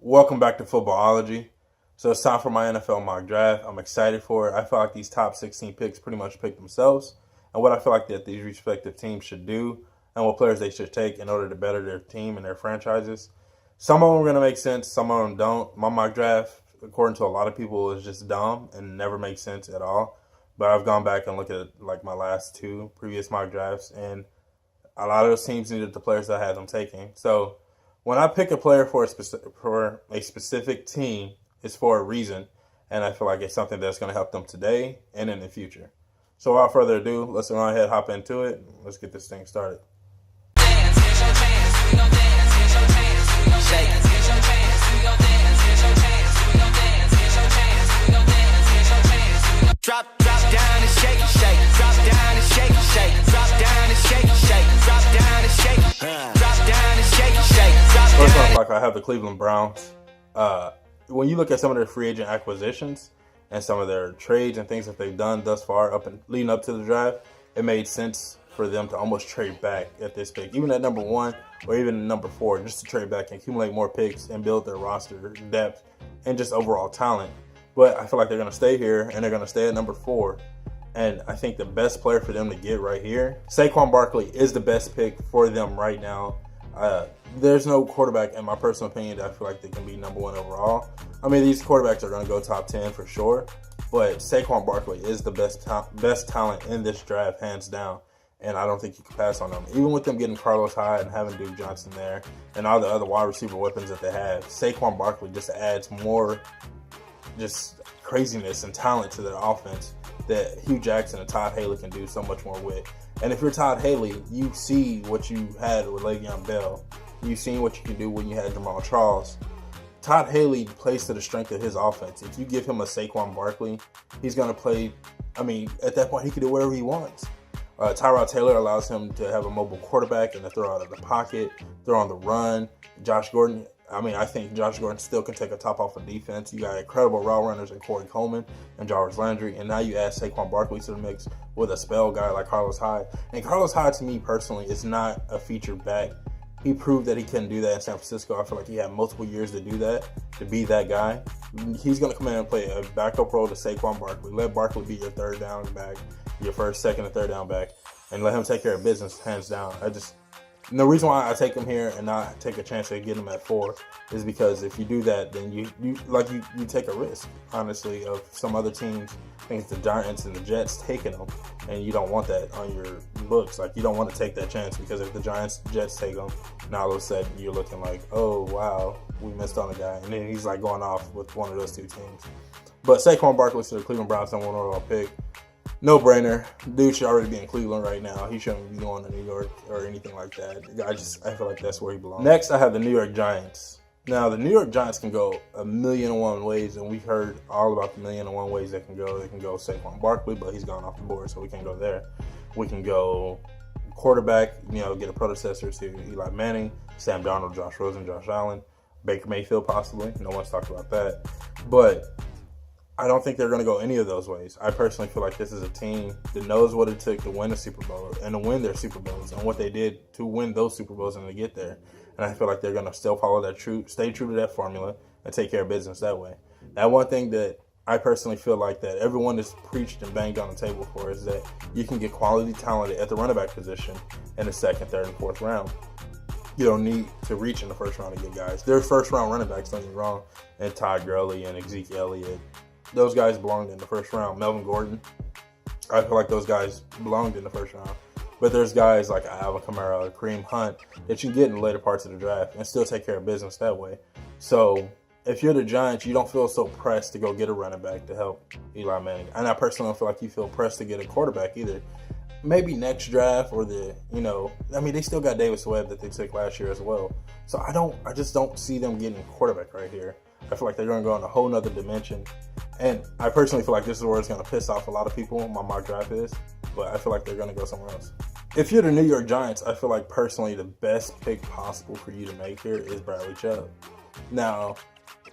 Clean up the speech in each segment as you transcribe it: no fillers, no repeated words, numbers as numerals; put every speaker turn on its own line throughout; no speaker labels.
Welcome back to Footballology. So it's time for my NFL mock draft. I'm excited for it. I feel like these top 16 picks pretty much pick themselves and what I feel like that these respective teams should do and what players they should take in order to better their team and their franchises. Some of them are going to make sense. Some of them don't. My mock draft, according to a lot of people, is just dumb and never makes sense at all. But I've gone back and looked at like my last two previous mock drafts, and a lot of those teams needed the players that I had them taking. So when I pick a player for a specific team, it's for a reason, and I feel like it's something that's going to help them today and in the future. So without further ado, let's go ahead, hop into it. Let's get this thing started.
Drop down and shake it, shake. Drop down and shake it, shake. Drop down and shake it, shake. Drop down and shake it. Drop down and shake it, shake.
First off, like I have the Cleveland Browns. When you look at some of their free agent acquisitions and some of their trades and things that they've done thus far leading up to the draft, it made sense for them to almost trade back at this pick, even at number 1 or even number 4, just to trade back and accumulate more picks and build their roster depth and just overall talent. But I feel like they're going to stay here, and they're going to stay at number 4. And I think the best player for them to get right here, Saquon Barkley, is the best pick for them right now. There's no quarterback, in my personal opinion, that I feel like they can be number 1 overall. I mean, these quarterbacks are going to go top 10 for sure. But Saquon Barkley is the best talent in this draft, hands down. And I don't think you can pass on them. Even with them getting Carlos Hyde and having Duke Johnson there and all the other wide receiver weapons that they have, Saquon Barkley just adds more just craziness and talent to their offense that Hugh Jackson and Todd Haley can do so much more with. And if you're Todd Haley, you see what you had with Le'Veon Bell. You've seen what you can do when you had Jamal Charles. Todd Haley plays to the strength of his offense. If you give him a Saquon Barkley, he's going to play, at that point, he can do whatever he wants. Tyrod Taylor allows him to have a mobile quarterback and to throw out of the pocket, throw on the run. Josh Gordon, I think Josh Gordon still can take a top off of defense. You got incredible route runners in Corey Coleman and Jarvis Landry, and now you add Saquon Barkley to the mix with a spell guy like Carlos Hyde. And Carlos Hyde, to me personally, is not a featured back. He proved that he couldn't do that in San Francisco. I feel like he had multiple years to do that, to be that guy. He's going to come in and play a backup role to Saquon Barkley. Let Barkley be your third down back, your first, second, and third down back, and let him take care of business, hands down. The reason why I take him here and not take a chance at getting him at 4 is because if you do that, then you take a risk, honestly, of some other teams. I think it's the Giants and the Jets taking them, and you don't want that on your books. Like, you don't want to take that chance, because if the Jets take them, now all of a sudden you're looking like, oh, wow, we missed on a guy. And then he's like going off with one of those two teams. But Saquon Barkley to the Cleveland Browns, number 1 overall pick. No brainer. Dude should already be in Cleveland right now. He shouldn't be going to New York or anything like that. I feel like that's where he belongs. Next, I have the New York Giants. Now, the New York Giants can go 1,000,001 ways, and we've heard all about the 1,000,001 ways they can go. They can go Saquon Barkley, but he's gone off the board, so we can't go there. We can go quarterback, get a predecessor to Eli Manning, Sam Darnold, Josh Rosen, Josh Allen, Baker Mayfield possibly. No one's talked about that. But I don't think they're going to go any of those ways. I personally feel like this is a team that knows what it took to win a Super Bowl and to win their Super Bowls and what they did to win those Super Bowls and to get there. And I feel like they're going to still follow that stay true to that formula and take care of business that way. That one thing that I personally feel like that everyone has preached and banged on the table for is that you can get quality talent at the running back position in the 2nd, 3rd, and 4th round. You don't need to reach in the 1st round to get guys. They're first-round running backs, don't get me wrong, and Todd Gurley and Ezekiel Elliott. Those guys belonged in the 1st round. Melvin Gordon, I feel like those guys belonged in the 1st round. But there's guys like Alvin Kamara or Kareem Hunt that you get in the later parts of the draft and still take care of business that way. So if you're the Giants, you don't feel so pressed to go get a running back to help Eli Manning. And I personally don't feel like you feel pressed to get a quarterback either. Maybe next draft or they still got Davis Webb that they took last year as well. So I just don't see them getting a quarterback right here. I feel like they're going to go in a whole nother dimension. And I personally feel like this is where it's going to piss off a lot of people. My mock draft is. But I feel like they're going to go somewhere else. If you're the New York Giants, I feel like personally the best pick possible for you to make here is Bradley Chubb. Now,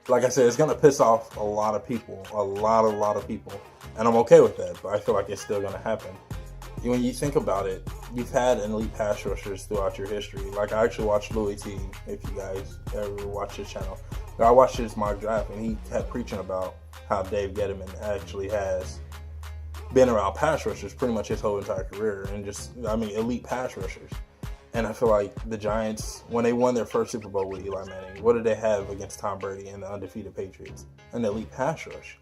like I said, it's going to piss off a lot of people. A lot of people. And I'm okay with that. But I feel like it's still going to happen. When you think about it, you've had elite pass rushers throughout your history. Like, I actually watched Louis T, if you guys ever watch his channel. I watched his mock draft, and he kept preaching about how Dave Gettleman actually has been around pass rushers pretty much his whole entire career, and elite pass rushers. And I feel like the Giants, when they won their first Super Bowl with Eli Manning, what did they have against Tom Brady and the undefeated Patriots? An elite pass rush.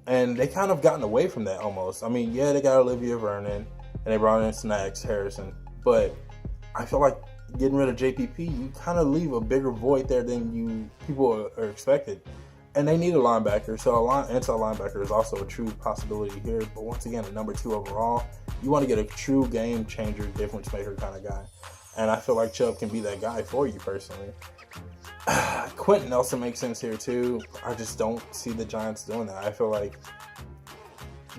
And they kind of gotten away from that almost. I mean, yeah, they got Olivia Vernon, and they brought in Snacks Harrison, but I feel like getting rid of JPP, you kind of leave a bigger void there than people are expected. And they need a linebacker, so an inside linebacker is also a true possibility here. But once again, a number 2 overall, you want to get a true game changer, difference maker kind of guy. And I feel like Chubb can be that guy for you personally. Quenton also makes sense here too. I just don't see the Giants doing that. I feel like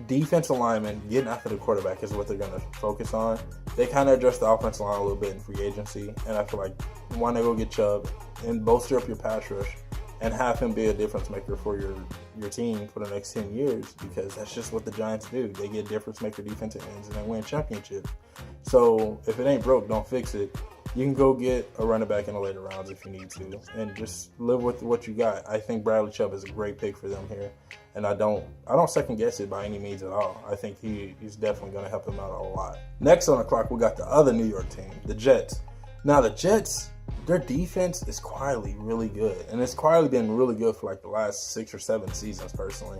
defensive linemen getting after the quarterback is what they're going to focus on. They kind of address the offensive line a little bit in free agency, and I feel like why not go get Chubb and bolster up your pass rush and have him be a difference maker for your team for the next 10 years, because that's just what the Giants do. They get difference maker defensive ends and they win championships. So if it ain't broke, don't fix it. You can go get a running back in the later rounds if you need to, and just live with what you got. I think Bradley Chubb is a great pick for them here, and I don't second guess it by any means at all. I think he's definitely going to help them out a lot. Next on the clock, we got the other New York team, the Jets. Now the Jets, their defense is quietly really good, and it's quietly been really good for like the last 6 or 7 seasons personally.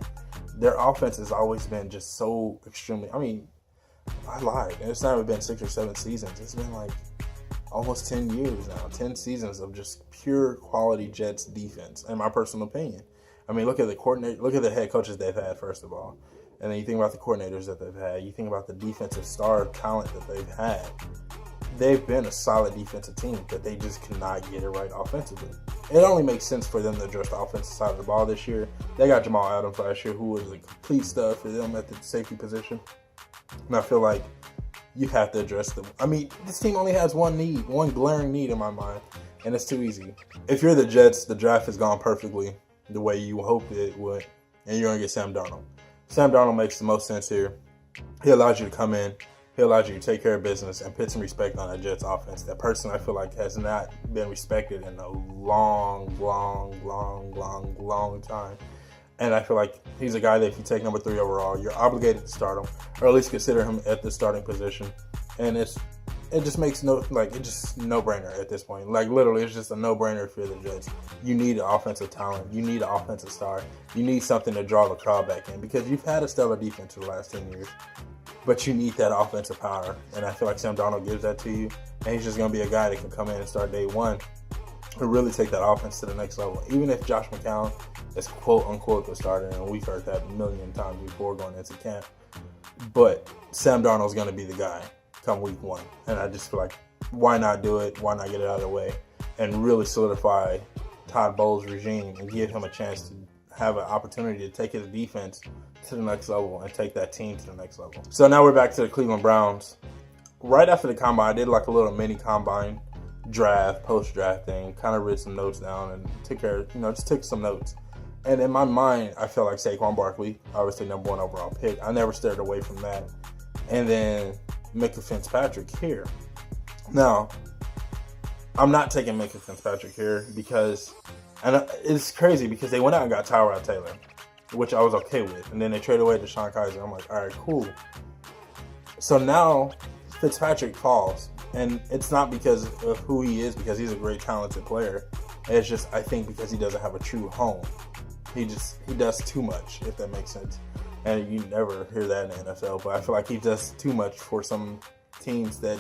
Their offense has always been just so extremely, I lied. It's not even been 6 or 7 seasons. It's been like almost 10 years now, 10 seasons of just pure quality Jets defense, in my personal opinion. I mean, look at the head coaches they've had, first of all. And then you think about the coordinators that they've had. You think about the defensive star talent that they've had. They've been a solid defensive team, but they just cannot get it right offensively. It only makes sense for them to address the offensive side of the ball this year. They got Jamal Adams last year, who was a complete stud for them at the safety position. And I feel like you have to address them. I mean, this team only has one glaring need in my mind, and it's too easy. If you're the Jets, the draft has gone perfectly the way you hoped it would, and you're going to get Sam Darnold. Sam Darnold makes the most sense here. He allows you to come in. He allows you to take care of business and put some respect on that Jets offense. That person I feel like has not been respected in a long time. And I feel like he's a guy that if you take number 3 overall, you're obligated to start him, or at least consider him at the starting position. And it just makes no-brainer at this point. Like literally, it's just a no-brainer if you're the Jets. You need an offensive talent. You need an offensive star. You need something to draw the crowd back in, because you've had a stellar defense for the last 10 years. But you need that offensive power, and I feel like Sam Darnold gives that to you. And he's just going to be a guy that can come in and start day one and really take that offense to the next level. Even if Josh McCown is quote-unquote the starter, and we've heard that a million times before going into camp. But Sam Darnold's going to be the guy come week 1. And I just feel like, why not do it? Why not get it out of the way and really solidify Todd Bowles' regime and give him a chance to have an opportunity to take his defense to the next level and take that team to the next level. So now we're back to the Cleveland Browns. Right after the combine, I did like a little mini combine draft, post-draft thing, kind of read some notes down and took some notes. And in my mind, I felt like Saquon Barkley, obviously number 1 overall pick. I never steered away from that. And then Minkah Fitzpatrick here. Now, I'm not taking Minkah Fitzpatrick here because, and it's crazy because they went out and got Tyrod Taylor, which I was okay with. And then they traded away Deshaun Kaiser. I'm like, all right, cool. So now Fitzpatrick falls. And it's not because of who he is, because he's a great, talented player. It's just, I think, because he doesn't have a true home. He does too much, if that makes sense. And you never hear that in the NFL, but I feel like he does too much for some teams that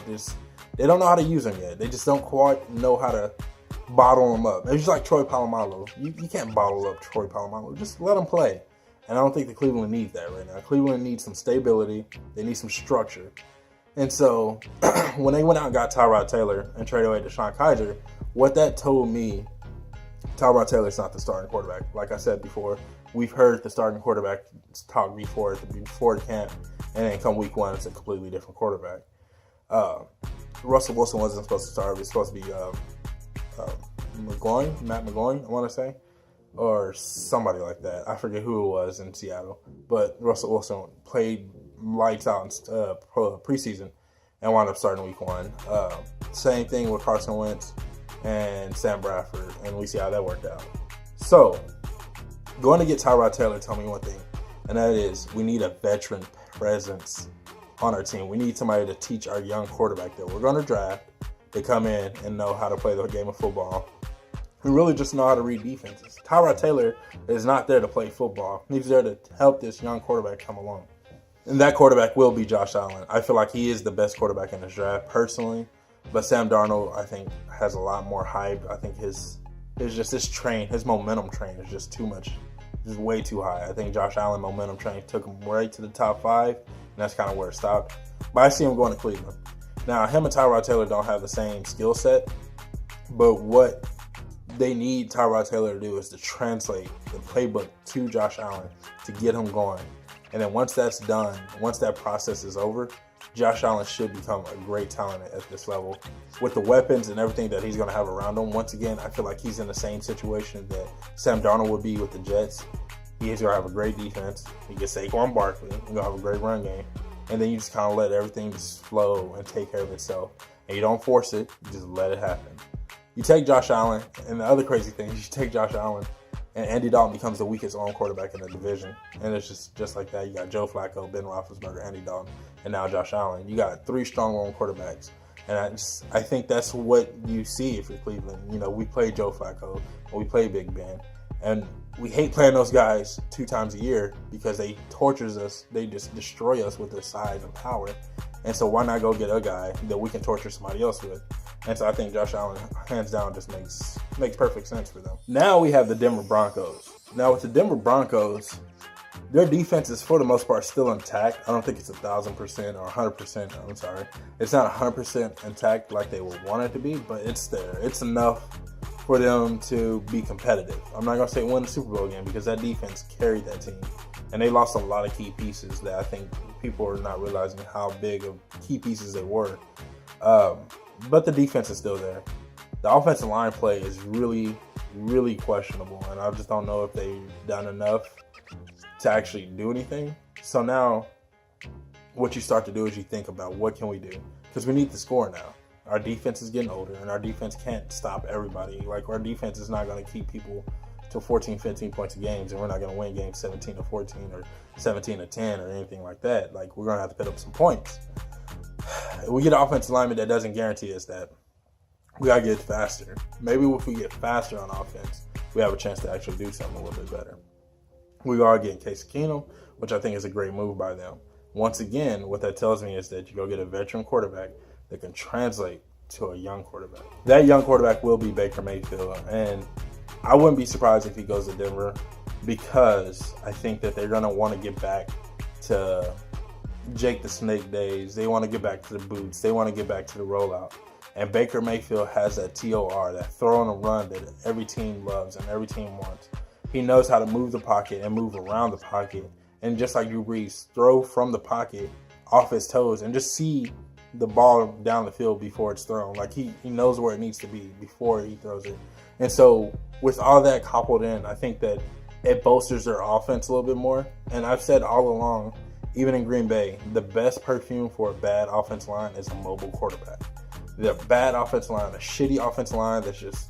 they don't know how to use him yet. They just don't quite know how to bottle him up. It's just like Troy Polamalu. You can't bottle up Troy Polamalu. Just let him play. And I don't think the Cleveland needs that right now. Cleveland needs some stability. They need some structure. And so when they went out and got Tyrod Taylor and traded away Deshaun Kaiser, what that told me, Tyrod Taylor's not the starting quarterback. Like I said before, we've heard the starting quarterback talk before the camp, and then come week 1, it's a completely different quarterback. Russell Wilson wasn't supposed to start. It was supposed to be Matt McGloin, I want to say, or somebody like that. I forget who it was in Seattle. But Russell Wilson played lights out in preseason and wound up starting week 1. Same thing with Carson Wentz and Sam Bradford, and we see how that worked out. So, going to get Tyrod Taylor, tell me one thing, and that is we need a veteran presence on our team. We need somebody to teach our young quarterback that we're going to draft to come in and know how to play the game of football and really just know how to read defenses. Tyrod Taylor is not there to play football. He's there to help this young quarterback come along. And that quarterback will be Josh Allen. I feel like he is the best quarterback in this draft personally. But Sam Darnold, I think, has a lot more hype. I think his momentum train is just too much. Just way too high. I think Josh Allen momentum train took him right to the top 5, and that's kind of where it stopped. But I see him going to Cleveland. Now, him and Tyrod Taylor don't have the same skill set, but what they need Tyrod Taylor to do is to translate the playbook to Josh Allen to get him going. And then once that's done, once that process is over, Josh Allen should become a great talent at this level. With the weapons and everything that he's going to have around him, once again, I feel like he's in the same situation that Sam Darnold would be with the Jets. He's going to have a great defense. He gets Saquon Barkley. He's going to have a great run game. And then you just kind of let everything just flow and take care of itself. And you don't force it. You just let it happen. You take Josh Allen, and the other crazy thing is you take Josh Allen, and Andy Dalton becomes the weakest arm quarterback in the division. And it's just like that. You got Joe Flacco, Ben Roethlisberger, Andy Dalton, and now Josh Allen. You got 3 strong arm quarterbacks. And I think that's what you see if you're Cleveland. You know, we play Joe Flacco, and we play Big Ben. And we hate playing those guys 2 times a year because they tortures us. They just destroy us with their size and power. And so why not go get a guy that we can torture somebody else with? And so I think Josh Allen, hands down, just makes perfect sense for them. Now we have the Denver Broncos. Now with the Denver Broncos, their defense is for the most part still intact. I don't think it's 1,000% or 100%. I'm sorry. It's not 100% intact like they would want it to be, but it's there. It's enough for them to be competitive. I'm not going to say win the Super Bowl game because that defense carried that team. And they lost a lot of key pieces that I think people are not realizing how big of key pieces they were. But the defense is still there. The offensive line play is really, really questionable. And I just don't know if they've done enough to actually do anything. So now what you start to do is you think about what can we do? Because we need to score now. Our defense is getting older, and our defense can't stop everybody. Like, our defense is not going to keep people to 14, 15 points a game, and we're not going to win games 17-14 or 17-10 or anything like that. Like, we're going to have to put up some points. We get an offensive lineman that doesn't guarantee us that. We got to get faster. Maybe if we get faster on offense, we have a chance to actually do something a little bit better. We are getting Case Keenum, which I think is a great move by them. Once again, what that tells me is that you go get a veteran quarterback that can translate to a young quarterback. That young quarterback will be Baker Mayfield, and I wouldn't be surprised if he goes to Denver because I think that they're going to want to get back to Jake the Snake days. They want to get back to the boots. They want to get back to the rollout. And Baker Mayfield has that TOR, that throw and a run that every team loves and every team wants. He knows how to move the pocket and move around the pocket. And just like Drew Brees, throw from the pocket off his toes and just see the ball down the field before it's thrown. Like he knows where it needs to be before he throws it. And so with all that coupled in, I think that it bolsters their offense a little bit more. And I've said all along, even in Green Bay, the best perfume for a bad offensive line is a mobile quarterback. The bad offensive line, a shitty offensive line that's just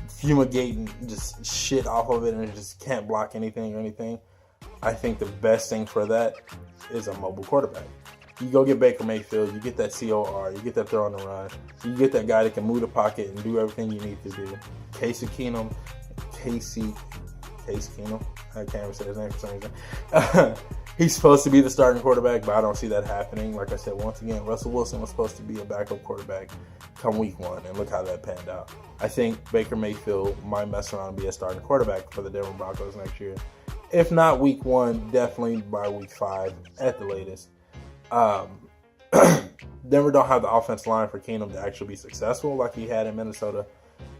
fumigating just shit off of it and it just can't block anything or anything. I think the best thing for that is a mobile quarterback. You go get Baker Mayfield, you get that COR, you get that throw on the run, you get that guy that can move the pocket and do everything you need to do. Case Keenum, I can't even say his name for some reason. He's supposed to be the starting quarterback, but I don't see that happening. Like I said, once again, Russell Wilson was supposed to be a backup quarterback come week 1, and look how that panned out. I think Baker Mayfield might mess around and be a starting quarterback for the Denver Broncos next year. If not week 1, definitely by week 5 at the latest. Denver don't have the offensive line for Keenum to actually be successful like he had in Minnesota.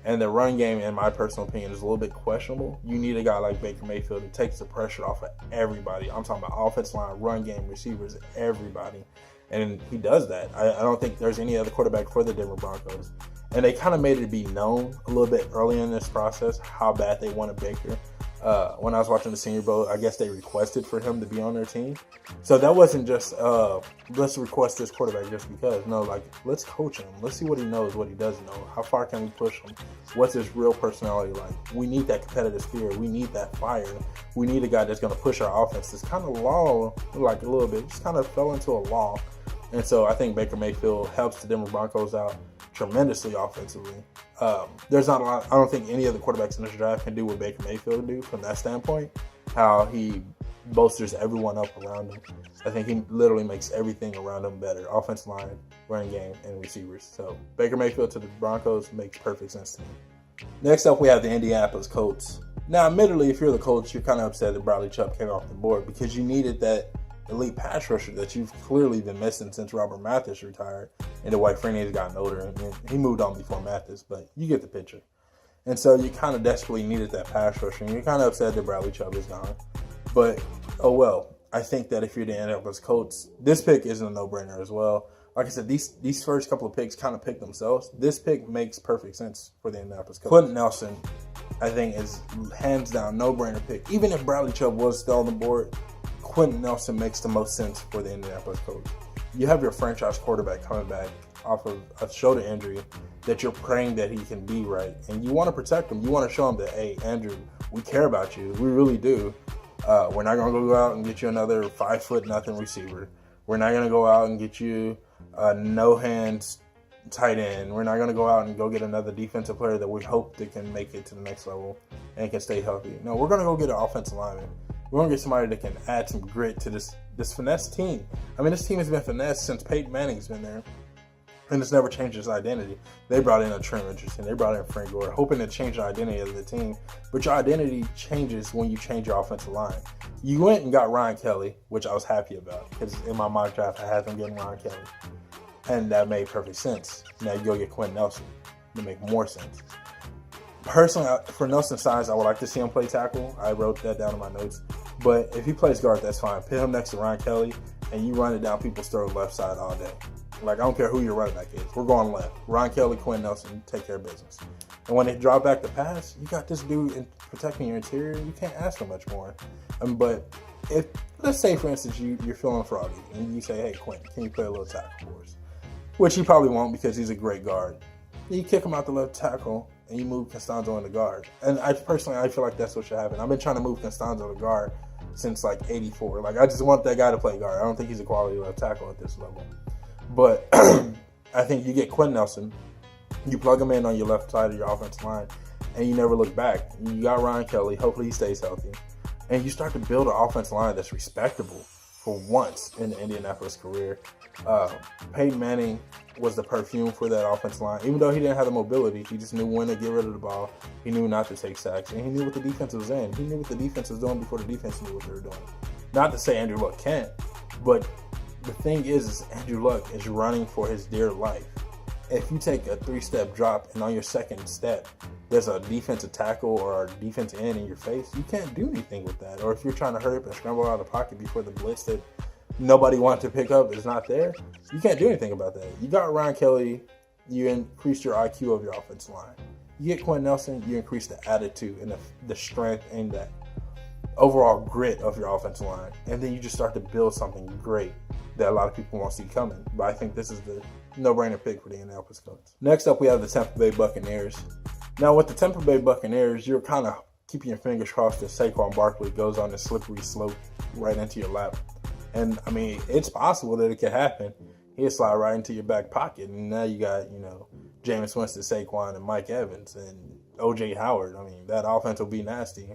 And the run game, in my personal opinion, is a little bit questionable. You need a guy like Baker Mayfield who takes the pressure off of everybody. I'm talking about offensive line, run game, receivers, everybody. And he does that. I don't think there's any other quarterback for the Denver Broncos. And they kind of made it be known a little bit early in this process how bad they wanted Baker. when I was watching the Senior Bowl, I guess they requested for him to be on their team. So that wasn't just, let's request this quarterback just because. No, like, let's coach him. Let's see what he knows, what he doesn't know. How far can we push him? What's his real personality like? We need that competitive spirit. We need that fire. We need a guy that's going to push our offense. It's kind of lull, like a little bit. Just kind of fell into a lull. And so I think Baker Mayfield helps the Denver Broncos out tremendously offensively. There's not a lot. I don't think any other quarterbacks in this draft can do what Baker Mayfield do from that standpoint. How he bolsters everyone up around him. I think he literally makes everything around him better. Offensive line, running game, and receivers. So Baker Mayfield to the Broncos makes perfect sense to me. Next up, we have the Indianapolis Colts. Now, admittedly, if you're the Colts, you're kind of upset that Bradley Chubb came off the board because you needed that elite pass rusher that you've clearly been missing since Robert Mathis retired and the White Freeney's gotten older. And he moved on before Mathis, but you get the picture. And so you kind of desperately needed that pass rusher, and you're kind of upset that Bradley Chubb is gone. But, oh well, I think that if you're the Indianapolis Colts, this pick isn't a no-brainer as well. Like I said, these first couple of picks kind of pick themselves. This pick makes perfect sense for the Indianapolis Colts. Quenton Nelson, I think, is hands down no-brainer pick. Even if Bradley Chubb was still on the board, Quenton Nelson makes the most sense for the Indianapolis Colts. You have your franchise quarterback coming back off of a shoulder injury that you're praying that he can be right. And you want to protect him. You want to show him that, hey, Andrew, we care about you. We really do. We're not going to go out and get you another 5'0" receiver. We're not going to go out and get you a no-hands tight end. We're not going to go out and go get another defensive player that we hope that can make it to the next level and can stay healthy. No, we're going to go get an offensive lineman. We're going to get somebody that can add some grit to this finesse team. I mean, this team has been finessed since Peyton Manning's been there, and it's never changed its identity. They brought in a Trent Richardson. They brought in Frank Gore, hoping to change the identity of the team. But your identity changes when you change your offensive line. You went and got Ryan Kelly, which I was happy about, because in my mock draft, I had them getting Ryan Kelly. And that made perfect sense. Now you go get Quenton Nelson. It make more sense. Personally, for Nelson's size, I would like to see him play tackle. I wrote that down in my notes. But if he plays guard, that's fine. Put him next to Ryan Kelly, and you run it down people's throat left side all day. Like, I don't care who your running back is. We're going left. Ryan Kelly, Quenton Nelson, take care of business. And when they drop back the pass, you got this dude protecting your interior. You can't ask for much more. But if, let's say, for instance, you're feeling froggy, and you say, hey, Quentin, can you play a little tackle for us? Which he probably won't because he's a great guard. You kick him out the left tackle, and you move Costanzo in the guard. And I feel like that's what should happen. I've been trying to move Costanzo to guard since like '84. Like, I just want that guy to play guard. I don't think he's a quality left tackle at this level. But I think you get Quenton Nelson, you plug him in on your left side of your offensive line, and you never look back. You got Ryan Kelly. Hopefully he stays healthy. And you start to build an offensive line that's respectable for once in the Indianapolis career. Peyton Manning was the perfume for that offensive line. Even though he didn't have the mobility, he just knew when to get rid of the ball. He knew not to take sacks, and he knew what the defense was in. He knew what the defense was doing before the defense knew what they were doing. Not to say Andrew Luck can't, but the thing is Andrew Luck is running for his dear life. If you take a 3-step drop and on your second step there's a defensive tackle or a defensive end in your face, you can't do anything with that. Or if you're trying to hurry up and scramble out of the pocket before the blitz that nobody wanted to pick up is not there, you can't do anything about that. You got Ryan Kelly, you increase your IQ of your offensive line. You get Quenton Nelson, you increase the attitude and the strength and the overall grit of your offensive line. And then you just start to build something great that a lot of people won't see coming. But I think this is the no-brainer pick for the Indianapolis Colts. Next up, we have the Tampa Bay Buccaneers. Now, with the Tampa Bay Buccaneers, you're kind of keeping your fingers crossed that Saquon Barkley goes on the slippery slope right into your lap. And, I mean, it's possible that it could happen. He'll slide right into your back pocket. And now you got, Jameis Winston, Saquon, and Mike Evans, and O.J. Howard. I mean, that offense will be nasty.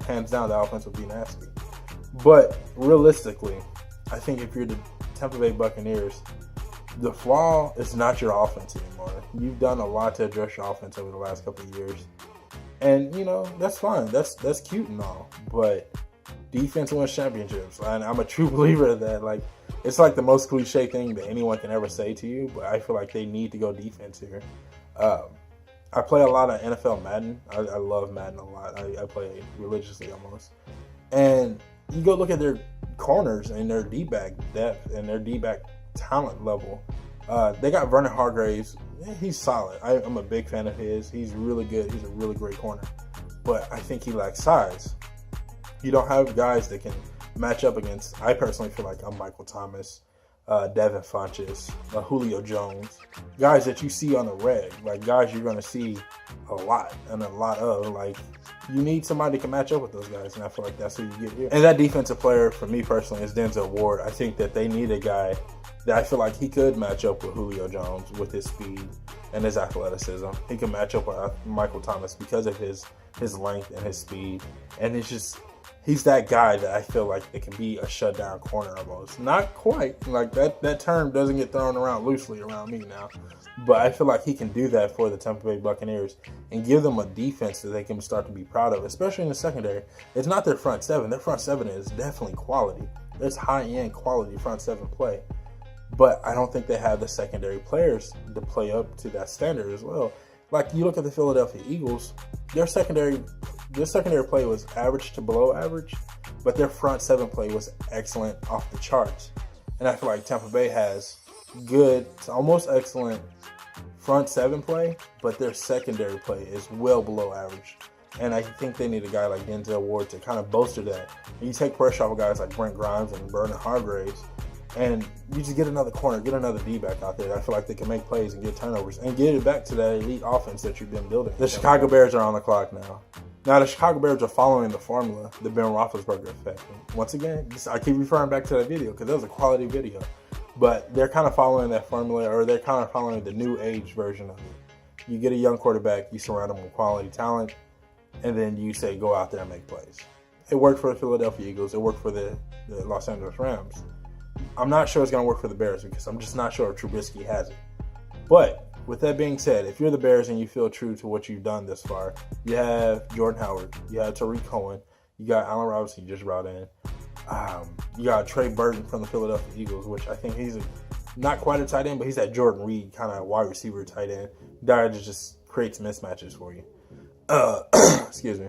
Hands down, that offense will be nasty. But realistically, I think if you're the Tampa Bay Buccaneers, the flaw is not your offense anymore. You've done a lot to address your offense over the last couple of years. And, that's fine. That's cute and all. But defense wins championships. And I'm a true believer of that. Like, it's like the most cliche thing that anyone can ever say to you, but I feel like they need to go defense here. I play a lot of NFL Madden. I love Madden a lot. I play religiously almost. And you go look at their corners and their D-back depth and their D-back talent level. They got Vernon Hargreaves. He's solid. I'm a big fan of his. He's really good. He's a really great corner. But I think he lacks size. you don't have guys that can match up against, I personally feel like Michael Thomas, Devin Funchess, Julio Jones, guys that you see on the reg, like guys you're going to see a lot and a lot of. Like, you need somebody that can match up with those guys, and I feel like that's who you get here. And that defensive player, for me personally, is Denzel Ward. I think that they need a guy that I feel like he could match up with Julio Jones with his speed and his athleticism. He can match up with Michael Thomas because of his length and his speed. And it's just, he's that guy that I feel like it can be a shutdown corner almost. Not quite. Like, that term doesn't get thrown around loosely around me now. But I feel like he can do that for the Tampa Bay Buccaneers and give them a defense that they can start to be proud of, especially in the secondary. It's not their front seven. Their front seven is definitely quality. There's high-end quality front seven play. But I don't think they have the secondary players to play up to that standard as well. Like, you look at the Philadelphia Eagles, their secondary play was average to below average, but their front seven play was excellent off the charts. And I feel like Tampa Bay has good to almost excellent front seven play, but their secondary play is well below average. And I think they need a guy like Denzel Ward to kind of bolster that. And you take pressure off of guys like Brent Grimes and Vernon Hargraves, and you just get another corner, get another D-back out there. I feel like they can make plays and get turnovers and get it back to that elite offense that you've been building. The Chicago Bears are on the clock now. Now, the Chicago Bears are following the formula, the Ben Roethlisberger effect. Once again, I keep referring back to that video because that was a quality video. But they're kind of following that formula, or they're kind of following the new age version of it. You get a young quarterback, you surround him with quality talent, and then you say, go out there and make plays. It worked for the Philadelphia Eagles. It worked for the Los Angeles Rams. I'm not sure it's going to work for the Bears because I'm just not sure if Trubisky has it. But with that being said, if you're the Bears and you feel true to what you've done this far, you have Jordan Howard, you have Tariq Cohen, you got Allen Robinson you just brought in, you got Trey Burton from the Philadelphia Eagles, which I think he's not quite a tight end, but he's that Jordan Reed kind of wide receiver tight end guy that just creates mismatches for you. Excuse me.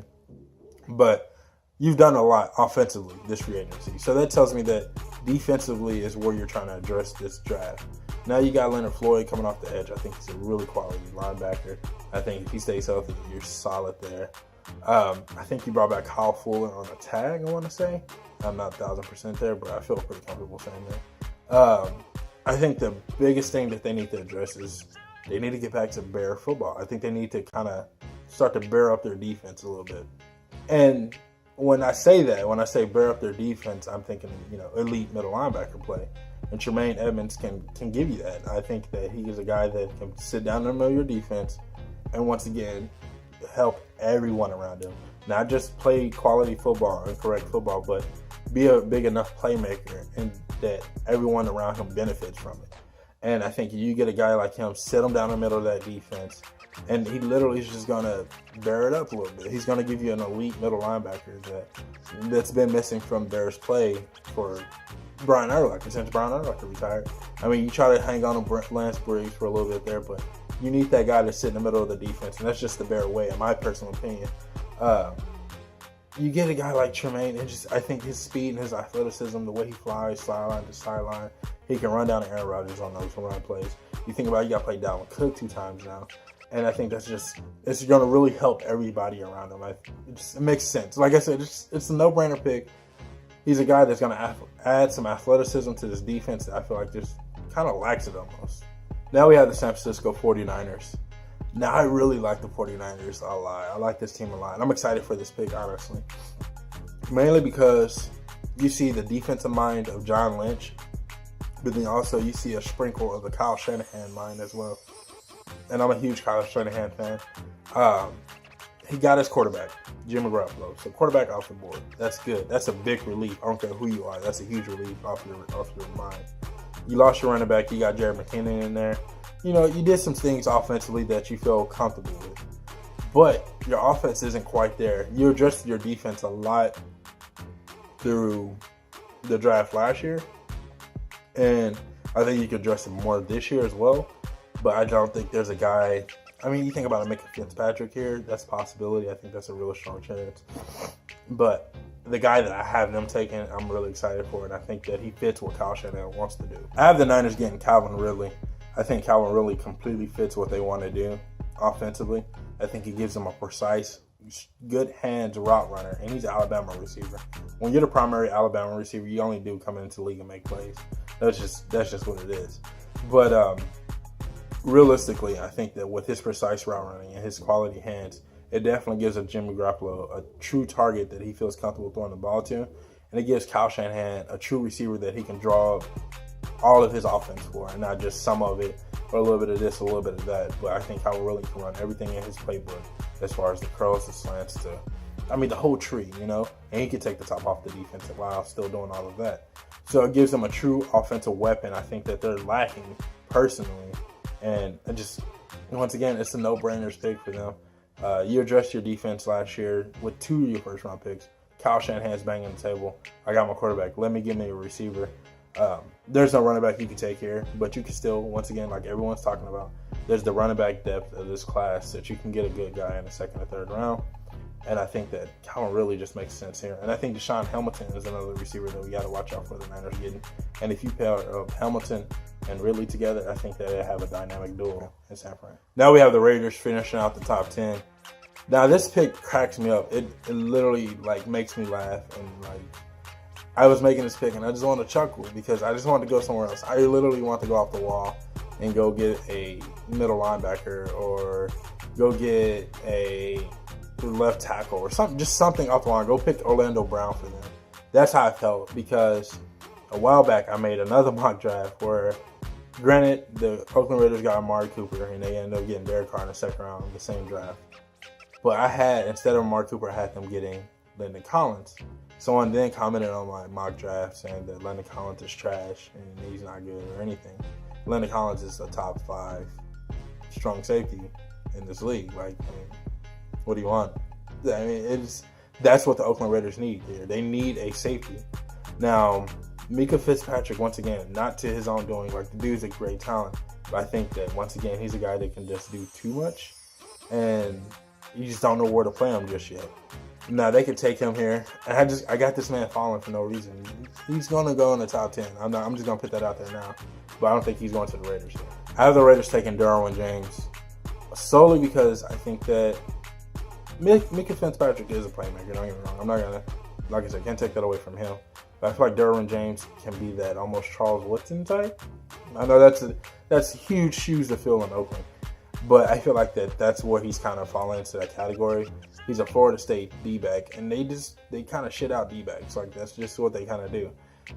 But you've done a lot offensively this free agency. So that tells me that defensively is where you're trying to address this draft. Now you got Leonard Floyd coming off the edge. I think he's a really quality linebacker. I think if he stays healthy, you're solid there. I think you brought back Kyle Fuller on a tag, I want to say. I'm not 1,000% there, but I feel pretty comfortable saying that. I think the biggest thing that they need to address is they need to get back to Bear football. I think they need to kind of start to bear up their defense a little bit. And when I say that, when I say bear up their defense, I'm thinking, elite middle linebacker play. And Tremaine Edmunds can give you that. I think that he is a guy that can sit down in the middle of your defense and, once again, help everyone around him. Not just play quality football and correct football, but be a big enough playmaker and that everyone around him benefits from it. And I think you get a guy like him, sit him down the middle of that defense, and he literally is just going to bear it up a little bit. He's going to give you an elite middle linebacker that's been missing from Bears play for Brian Urlacher, since Brian Urlacher retired. I mean, you try to hang on to Lance Briggs for a little bit there, but you need that guy to sit in the middle of the defense, and that's just the Bear way, in my personal opinion. You get a guy like Tremaine, and I think his speed and his athleticism, the way he flies sideline to sideline, he can run down to Aaron Rodgers on those run plays. You think about it, you got to play Dalvin Cook 2 times now. And I think it's going to really help everybody around him. It makes sense. Like I said, it's a no-brainer pick. He's a guy that's going to add some athleticism to this defense that I feel like just kind of lacks it almost. Now we have the San Francisco 49ers. Now I really like the 49ers a lot. I like this team a lot. I'm excited for this pick, honestly. Mainly because you see the defensive mind of John Lynch, but then also you see a sprinkle of the Kyle Shanahan mind as well. And I'm a huge Kyle Shanahan fan. He got his quarterback, Jimmy Garoppolo. So quarterback off the board. That's good. That's a big relief. I don't care who you are. That's a huge relief off your mind. You lost your running back. You got Jared McKinnon in there. You did some things offensively that you feel comfortable with. But your offense isn't quite there. You adjusted your defense a lot through the draft last year. And I think you could address it more this year as well. But I don't think there's a guy. I mean, you think about Minkah Fitzpatrick here. That's a possibility. I think that's a real strong chance. But the guy that I have them taking, I'm really excited for. And I think that he fits what Kyle Shanahan wants to do. I have the Niners getting Calvin Ridley. I think Calvin Ridley completely fits what they want to do offensively. I think he gives them a precise good hands route runner, and he's an Alabama receiver. When you're the primary Alabama receiver, you only do come into the league and make plays. That's just what it is. But realistically, I think that with his precise route running and his quality hands, it definitely gives Jimmy Garoppolo a true target that he feels comfortable throwing the ball to, and it gives Kyle Shanahan a true receiver that he can draw all of his offense for, and not just some of it, or a little bit of this, a little bit of that. But I think Kyle really can run everything in his playbook, as far as the curls, the slants, the whole tree, and he can take the top off the defense while still doing all of that. So it gives them a true offensive weapon. I think that they're lacking personally, and once again, it's a no-brainers pick for them. You addressed your defense last year with 2 of your first-round picks. Kyle Shanahan's banging the table. I got my quarterback. Let me give me a receiver. There's no running back you can take here, but you can still, once again, like everyone's talking about, there's the running back depth of this class that you can get a good guy in the 2nd or 3rd round. And I think that Kyle really just makes sense here. And I think Deshaun Hamilton is another receiver that we got to watch out for the Niners getting. And if you pair Hamilton and Ridley together, I think that they have a dynamic duo in San Fran. Now we have the Raiders finishing out the top 10. Now this pick cracks me up. It literally makes me laugh, and I was making this pick and I just wanted to chuckle because I just wanted to go somewhere else. I literally want to go off the wall and go get a middle linebacker or go get a left tackle or something, just something off the line. Go pick Orlando Brown for them. That's how I felt, because a while back I made another mock draft where, granted, the Oakland Raiders got Amari Cooper and they ended up getting Derek Carr in the 2nd round of the same draft. But I had, instead of Amari Cooper, I had them getting Landon Collins. Someone then commented on my mock draft saying that Landon Collins is trash and he's not good or anything. Landon Collins is a top 5 strong safety in this league. What do you want? That's what the Oakland Raiders need here. They need a safety. Now, Minkah Fitzpatrick, once again, not to his own doing. The dude's a great talent. But I think that, once again, he's a guy that can just do too much. And you just don't know where to play him just yet. Now, they could take him here. And I got this man falling for no reason. He's going to go in the top 10. I'm just going to put that out there now. But I don't think he's going to the Raiders here. I have the Raiders taking Derwin James solely because I think that Minkah Fitzpatrick is a playmaker. Don't get me wrong. I'm not going to, like I said, can't take that away from him. But I feel like Derwin James can be that almost Charles Woodson type. I know that's huge shoes to fill in Oakland. But I feel like that's where he's kind of falling into that category. He's a Florida State D-back, and they kind of shit out D-backs. That's just what they kind of do.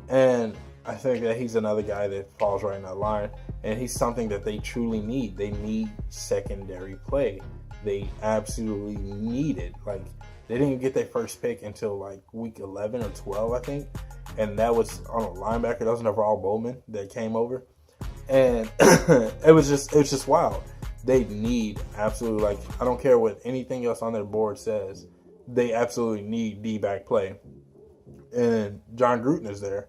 And I think that he's another guy that falls right in that line, and he's something that they truly need. They need secondary play. They absolutely need it. They didn't even get their first pick until week 11 or 12, I think. And that was on a linebacker. That was Navarro Bowman that came over. And it was just wild. They need absolutely, I don't care what anything else on their board says, they absolutely need D-back play. And John Gruden is there.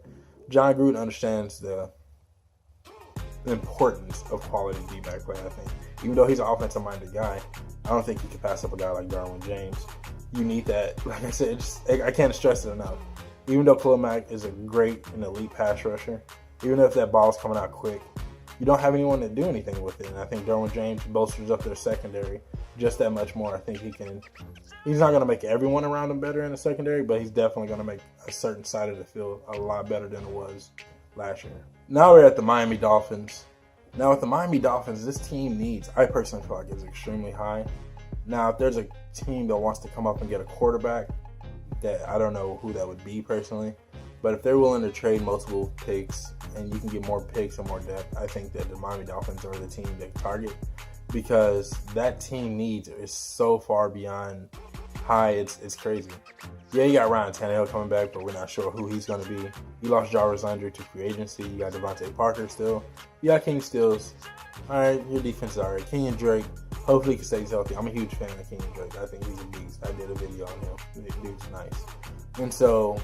John Gruden understands the importance of quality D-back play, I think. Even though he's an offensive-minded guy, I don't think he could pass up a guy like Derwin James. You need that. Like I said, I can't stress it enough. Even though Khalil Mack is a great and elite pass rusher, even if that ball's coming out quick, you don't have anyone to do anything with it. And I think Derwin James bolsters up their secondary just that much more. I think he's not going to make everyone around him better in the secondary, but he's definitely going to make a certain side of the field a lot better than it was last year. Now we're at the Miami Dolphins. Now with the Miami Dolphins, this team needs, I personally feel like, is extremely high. Now if there's a team that wants to come up and get a quarterback, that I don't know who that would be personally, but if they're willing to trade multiple picks and you can get more picks and more depth, I think that the Miami Dolphins are the team to target, because that team needs is so far beyond high, it's crazy. Yeah, you got Ryan Tannehill coming back, but we're not sure who he's going to be. You lost Jarvis Landry to free agency. You got Devontae Parker still. You got King Stills. All right, your defense is all right. Kenyon Drake, hopefully he can stay healthy. I'm a huge fan of Kenyon Drake. I think he's a beast. I did a video on him. The dude's nice. And so,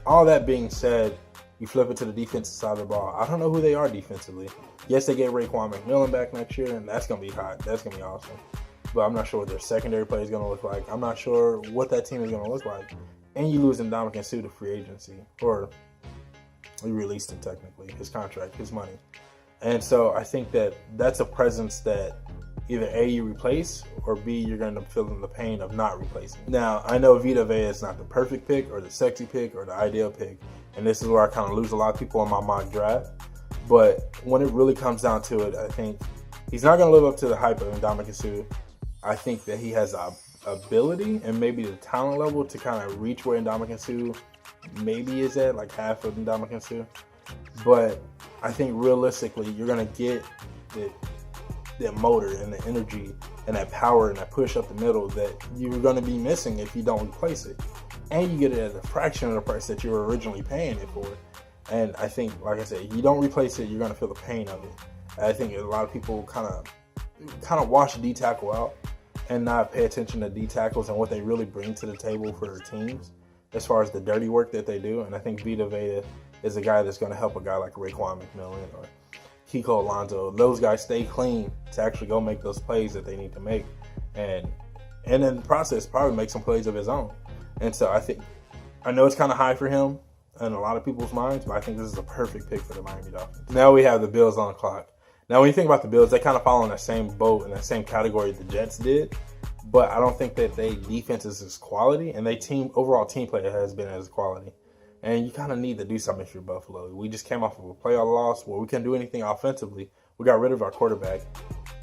all that being said, you flip it to the defensive side of the ball. I don't know who they are defensively. Yes, they get Raekwon McMillan back next year, and that's going to be hot. That's going to be awesome. But I'm not sure what their secondary play is going to look like. I'm not sure what that team is going to look like. And you lose Ndamukong Suh to free agency. Or we released him technically. His contract, his money. And so I think that that's a presence that either A, you replace, or B, you're going to feel the pain of not replacing. Now, I know Vita Vea is not the perfect pick or the sexy pick or the ideal pick, and this is where I kind of lose a lot of people on my mock draft. But when it really comes down to it, I think he's not going to live up to the hype of Ndamukong Suh. I think that he has the ability and maybe the talent level to kind of reach where Ndamukong Suh maybe is at, like half of Ndamukong Suh. But I think realistically, you're going to get that motor and the energy and that power and that push up the middle that you're going to be missing if you don't replace it. And you get it at a fraction of the price that you were originally paying it for. And I think, like I said, you don't replace it, you're going to feel the pain of it. I think a lot of people kind of wash D tackle out and not pay attention to D tackles and what they really bring to the table for their teams as far as the dirty work that they do. And I think Vita Vea is a guy that's going to help a guy like Raekwon McMillan or Kiko Alonso. Those guys stay clean to actually go make those plays that they need to make. And in the process, probably make some plays of his own. And so I know it's kind of high for him in a lot of people's minds, but I think this is a perfect pick for the Miami Dolphins. Now we have the Bills on the clock. Now, when you think about the Bills, they kind of fall in that same boat, in that same category the Jets did, but I don't think that they defense is as quality, and they overall team play has been as quality. And you kind of need to do something if you're Buffalo. We just came off of a playoff loss where we couldn't do anything offensively. We got rid of our quarterback.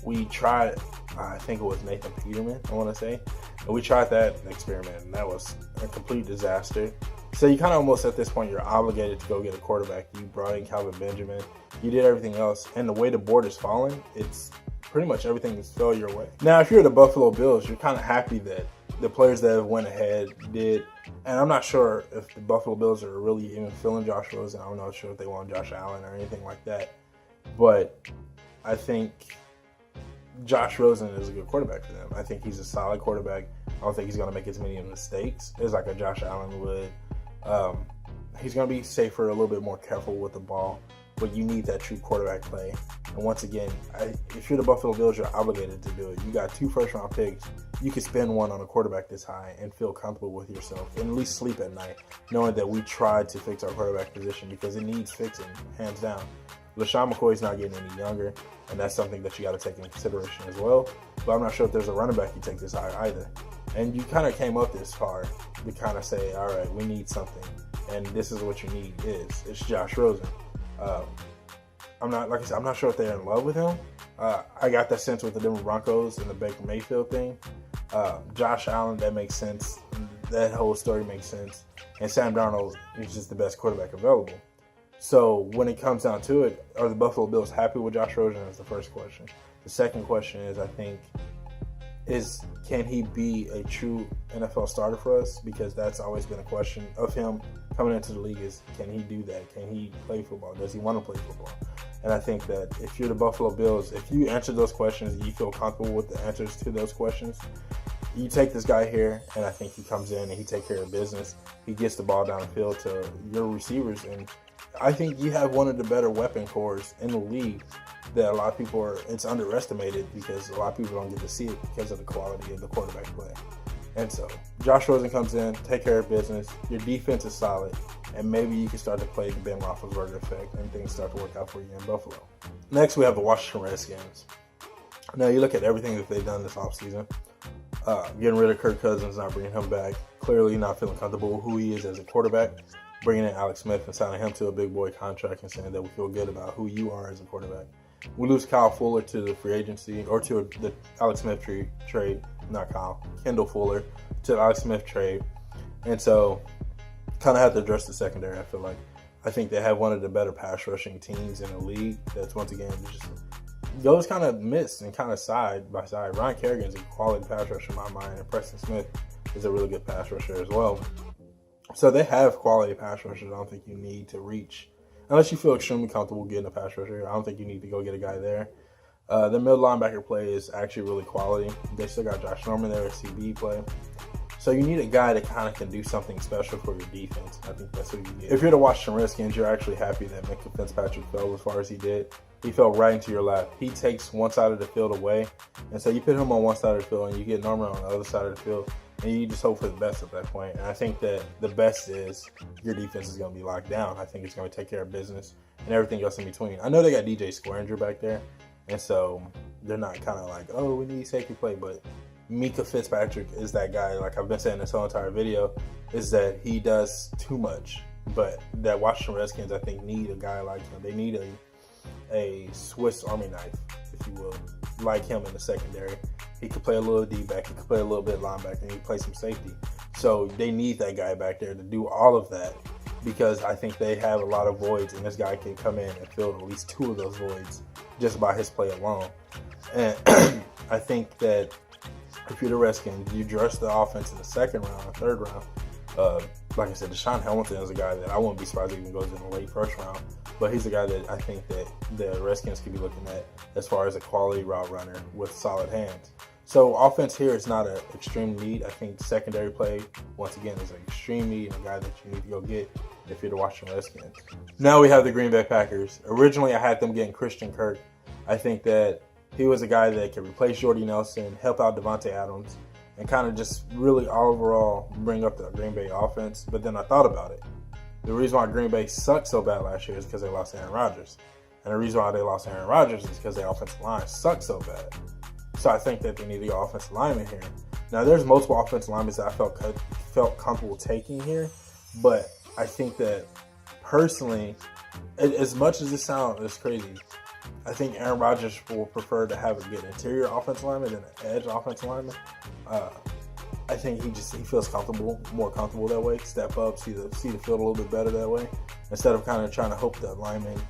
We tried, I think it was Nathan Peterman, I want to say, and we tried that experiment, and that was a complete disaster. So you kind of almost at this point, you're obligated to go get a quarterback. You brought in Calvin Benjamin. You did everything else. And the way the board is falling, it's pretty much everything is fell your way. Now, if you're the Buffalo Bills, you're kind of happy that the players that have went ahead did. And I'm not sure if the Buffalo Bills are really even feeling Josh Rosen. I'm not sure if they want Josh Allen or anything like that. But I think Josh Rosen is a good quarterback for them. I think he's a solid quarterback. I don't think he's going to make as many mistakes as like a Josh Allen would. He's going to be safer, a little bit more careful with the ball, but you need that true quarterback play. And once again, if you're the Buffalo Bills, you're obligated to do it. You got 2 first-round picks. You could spend one on a quarterback this high and feel comfortable with yourself and at least sleep at night, knowing that we tried to fix our quarterback position because it needs fixing, hands down. LaShawn McCoy's not getting any younger, and that's something that you got to take into consideration as well. But I'm not sure if there's a running back you take this high either. And you kind of came up this far to kind of say, all right, we need something, and this is what you need it's Josh Rosen. I'm not sure if they're in love with him. I got that sense with the Denver Broncos and the Baker Mayfield thing. Josh Allen, that makes sense. That whole story makes sense. And Sam Darnold is just the best quarterback available. So when it comes down to it, are the Buffalo Bills happy with Josh Rosen? Is the first question. The second question is, I think, can he be a true NFL starter for us? Because that's always been a question of him coming into the league is, can he do that? Can he play football? Does he want to play football? And I think that if you're the Buffalo Bills, if you answer those questions and you feel comfortable with the answers to those questions, you take this guy here, and I think he comes in and he takes care of business. He gets the ball down the field to your receivers, and I think you have one of the better weapon cores in the league that a lot of people it's underestimated because a lot of people don't get to see it because of the quality of the quarterback play. And so Josh Rosen comes in, take care of business. Your defense is solid, and maybe you can start to play the Ben Roethlisberger effect and things start to work out for you in Buffalo. Next, we have the Washington Redskins. Now, you look at everything that they've done this offseason. Getting rid of Kirk Cousins, not bringing him back. Clearly not feeling comfortable with who he is as a quarterback. Bringing in Alex Smith and signing him to a big boy contract and saying that we feel good about who you are as a quarterback. We lose Kyle Fuller to the free agency, or to the Alex Smith trade, not Kyle, Kendall Fuller to the Alex Smith trade. And so kind of have to address the secondary, I feel like. I think they have one of the better pass rushing teams in the league that's, once again, just goes kind of missed and kind of side by side. Ryan Kerrigan's a quality pass rusher in my mind, and Preston Smith is a really good pass rusher as well. So they have quality pass rushers. I don't think you need to reach, unless you feel extremely comfortable getting a pass rusher. I don't think you need to go get a guy there. The middle linebacker play is actually really quality. They still got Josh Norman there at CB play. So you need a guy that kind of can do something special for your defense. I think that's what you need. If you're the Washington Redskins, you're actually happy that Minkah Fitzpatrick fell as far as he did. He fell right into your lap. He takes one side of the field away. And so you put him on one side of the field and you get Norman on the other side of the field. And you just hope for the best at that point. And I think that the best is your defense is going to be locked down. I think it's going to take care of business and everything else in between. I know they got DJ Squaringer back there. And so they're not kind of like, oh, we need safety play. But Minkah Fitzpatrick is that guy. Like I've been saying this whole entire video, is that he does too much. But that Washington Redskins, I think, need a guy like him. They need a Swiss Army knife, if you will, like him in the secondary. He could play a little D-back. He could play a little bit linebacker. And he could play some safety. So they need that guy back there to do all of that, because I think they have a lot of voids, and this guy can come in and fill at least 2 of those voids just by his play alone. And I think that if you're the Redskins, you dress the offense in the second round or third round. Like I said, Deshaun Hamilton is a guy that I wouldn't be surprised if he even goes in the late first round. But he's a guy that I think that the Redskins could be looking at as far as a quality route runner with solid hands. So offense here is not an extreme need. I think secondary play, once again, is an extreme need and a guy that you need to go get if you're the Washington Redskins. Now we have the Green Bay Packers. Originally, I had them getting Christian Kirk. I think that he was a guy that could replace Jordy Nelson, help out Devontae Adams, and kind of just really overall bring up the Green Bay offense. But then I thought about it. The reason why Green Bay sucked so bad last year is because they lost Aaron Rodgers. And the reason why they lost Aaron Rodgers is because their offensive line sucked so bad. So I think that they need to go offensive lineman here. Now, there's multiple offensive linemen that I felt comfortable taking here. But I think that personally, as much as it sounds crazy, I think Aaron Rodgers will prefer to have a good interior offensive lineman than an edge offensive lineman. I think he feels more comfortable that way. Step up, see the field a little bit better that way, instead of kind of trying to hope the lineman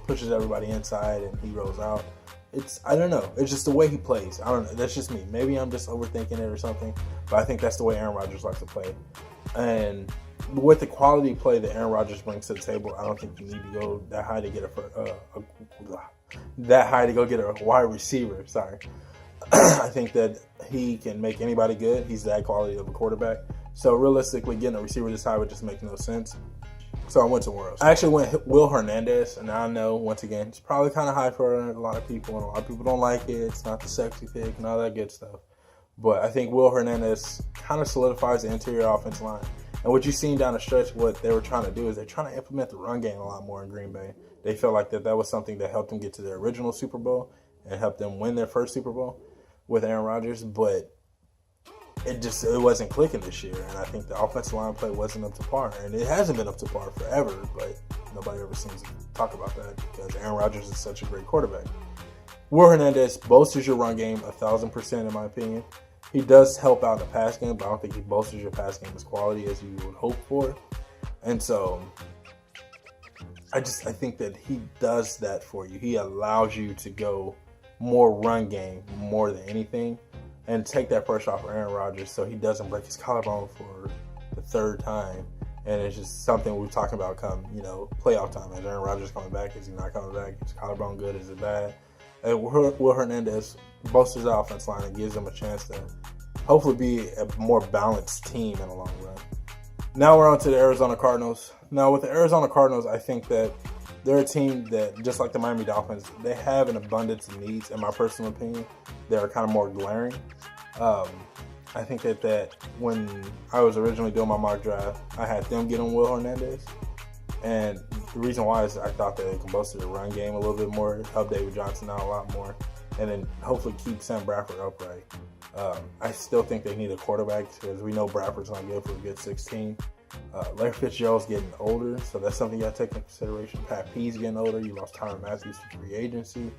pushes everybody inside and he rolls out. I don't know. It's just the way he plays. I don't know. That's just me. Maybe I'm just overthinking it or something, but I think that's the way Aaron Rodgers likes to play. And with the quality play that Aaron Rodgers brings to the table, I don't think you need to go that high to get a wide receiver. Sorry. I think that he can make anybody good. He's that quality of a quarterback. So realistically, getting a receiver this high would just make no sense. So I went somewhere else. I actually went Will Hernandez, and I know, once again, it's probably kind of high for a lot of people, and a lot of people don't like it. It's not the sexy pick and all that good stuff. But I think Will Hernandez kind of solidifies the interior offensive line. And what you've seen down the stretch, what they were trying to do is they're trying to implement the run game a lot more in Green Bay. They felt like that was something that helped them get to their original Super Bowl and helped them win their first Super Bowl with Aaron Rodgers, but it wasn't clicking this year, and I think the offensive line play wasn't up to par, and it hasn't been up to par forever, but nobody ever seems to talk about that because Aaron Rodgers is such a great quarterback. Will Hernandez bolsters your run game 1,000% in my opinion. He does help out the pass game, but I don't think he bolsters your pass game as quality as you would hope for, and so I think that he does that for you. He allows you to go more run game more than anything, and take that pressure off of Aaron Rodgers so he doesn't break his collarbone for the third time. And it's just something we're talking about come, playoff time. Is Aaron Rodgers coming back? Is he not coming back? Is his collarbone good? Is it bad? And Will Hernandez bolsters the offense line and gives them a chance to hopefully be a more balanced team in the long run. Now we're on to the Arizona Cardinals. Now with the Arizona Cardinals, I think that they're a team that, just like the Miami Dolphins, they have an abundance of needs, in my personal opinion, that are kind of more glaring. I think that when I was originally doing my mock draft, I had them getting Will Hernandez. And the reason why is I thought that they could bolster the run game a little bit more, help David Johnson out a lot more, and then hopefully keep Sam Bradford upright. I still think they need a quarterback because we know Bradford's not good for a good 16. Larry Fitzgerald's getting older, so that's something you got to take into consideration. Pat P's getting older. You lost Tyrann Matthew to free agency.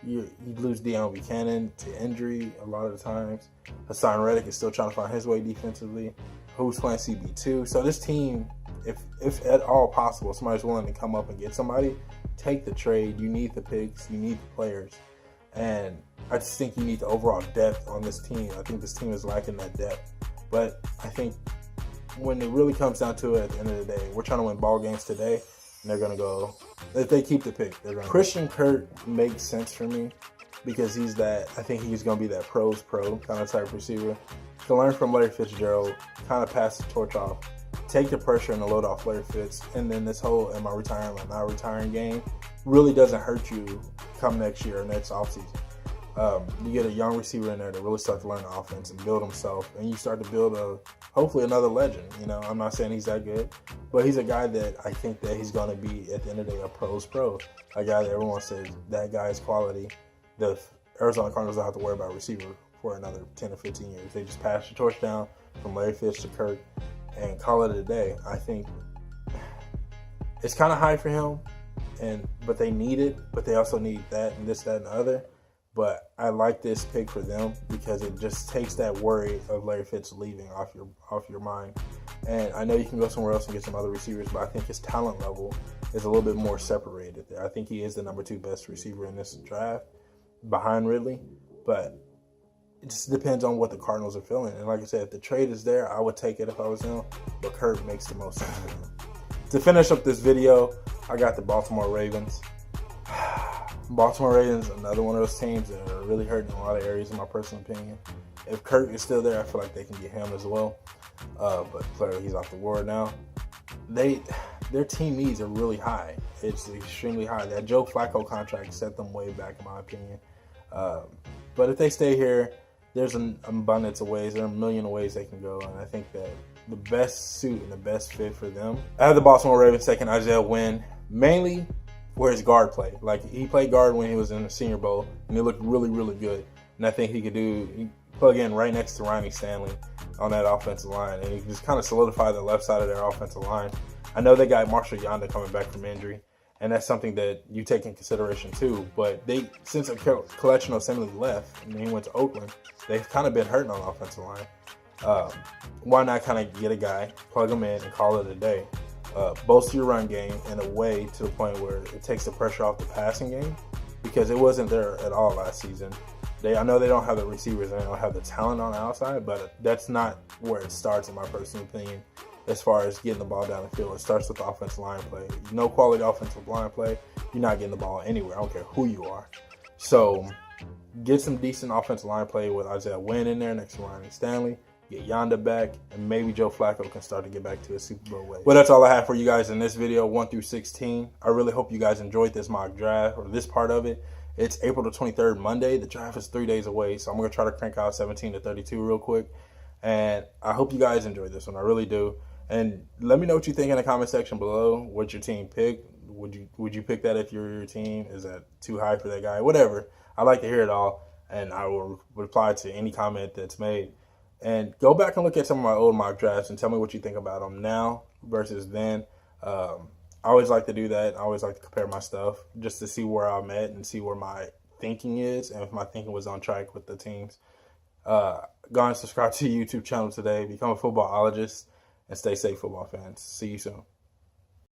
You lose Deion Buchanan to injury a lot of the times. Hassan Reddick is still trying to find his way defensively. Who's playing CB2? So this team, if at all possible, somebody's willing to come up and get somebody, take the trade. You need the picks. You need the players. And I just think you need the overall depth on this team. I think this team is lacking that depth. But I think when it really comes down to it at the end of the day, we're trying to win ball games today, and they're going to go, if they keep the pick, they're going to. Christian Kirk makes sense for me because I think he's going to be that pros pro kind of type receiver. To learn from Larry Fitzgerald, kind of pass the torch off, take the pressure and the load off Larry Fitz, and then this whole am I retiring, am I not retiring game really doesn't hurt you come next year or next offseason. You get a young receiver in there to really start to learn the offense and build himself, and you start to build hopefully another legend. I'm not saying he's that good, but he's a guy that I think that he's going to be, at the end of the day, a pro's pro. A guy that everyone says that guy is quality. The Arizona Cardinals don't have to worry about receiver for another 10 or 15 years. They just pass the torch down from Larry Fitz to Kirk and call it a day. I think it's kind of high for him, but they need it, but they also need that and this, that, and the other. But I like this pick for them because it just takes that worry of Larry Fitz leaving off your mind. And I know you can go somewhere else and get some other receivers, but I think his talent level is a little bit more separated there. I think he is the number 2 best receiver in this draft behind Ridley, but it just depends on what the Cardinals are feeling. And like I said, if the trade is there, I would take it if I was him, but Kirk makes the most sense for him. To finish up this video, I got the Baltimore Ravens. Baltimore Ravens, another one of those teams that are really hurting in a lot of areas, in my personal opinion. If Kirk is still there, I feel like they can get him as well. But clearly he's off the board now. Their team needs are really high. It's extremely high. That Joe Flacco contract set them way back, in my opinion. But if they stay here, there's an abundance of ways. There are a million ways they can go. And I think that the best suit and the best fit for them, I have the Baltimore Ravens taking Isaiah Wynn, mainly for his guard play. Like, he played guard when he was in the Senior Bowl, and he looked really, really good. And I think he plug in right next to Ronnie Stanley on that offensive line, and he just kind of solidify the left side of their offensive line. I know they got Marshall Yanda coming back from injury, and that's something that you take in consideration too. But since Collection seemingly left and he went to Oakland, they've kind of been hurting on the offensive line. Why not kind of get a guy, plug him in, and call it a day? Bolster your run game in a way to the point where it takes the pressure off the passing game, because it wasn't there at all last season. I know they don't have the receivers and they don't have the talent on the outside, but that's not where it starts, in my personal opinion, as far as getting the ball down the field. It starts with the offensive line play. No quality offensive line play, you're not getting the ball anywhere. I don't care who you are. So get some decent offensive line play with Isaiah Wynn in there next to Ronnie Stanley. Get Yanda back, and maybe Joe Flacco can start to get back to his Super Bowl way. Well, that's all I have for you guys in this video, 1 through 16. I really hope you guys enjoyed this mock draft, or this part of it. It's April the 23rd, Monday. The draft is 3 days away, so I'm going to try to crank out 17 to 32 real quick. And I hope you guys enjoyed this one. I really do. And let me know what you think in the comment section below. What your team picked. Would you pick that if you're your team? Is that too high for that guy? Whatever. I like to hear it all, and I will reply to any comment that's made. And go back and look at some of my old mock drafts and tell me what you think about them now versus then. I always like to do that. I always like to compare my stuff just to see where I'm at and see where my thinking is and if my thinking was on track with the teams. Go and subscribe to the YouTube channel today. Become a footballologist and stay safe, football fans. See you soon.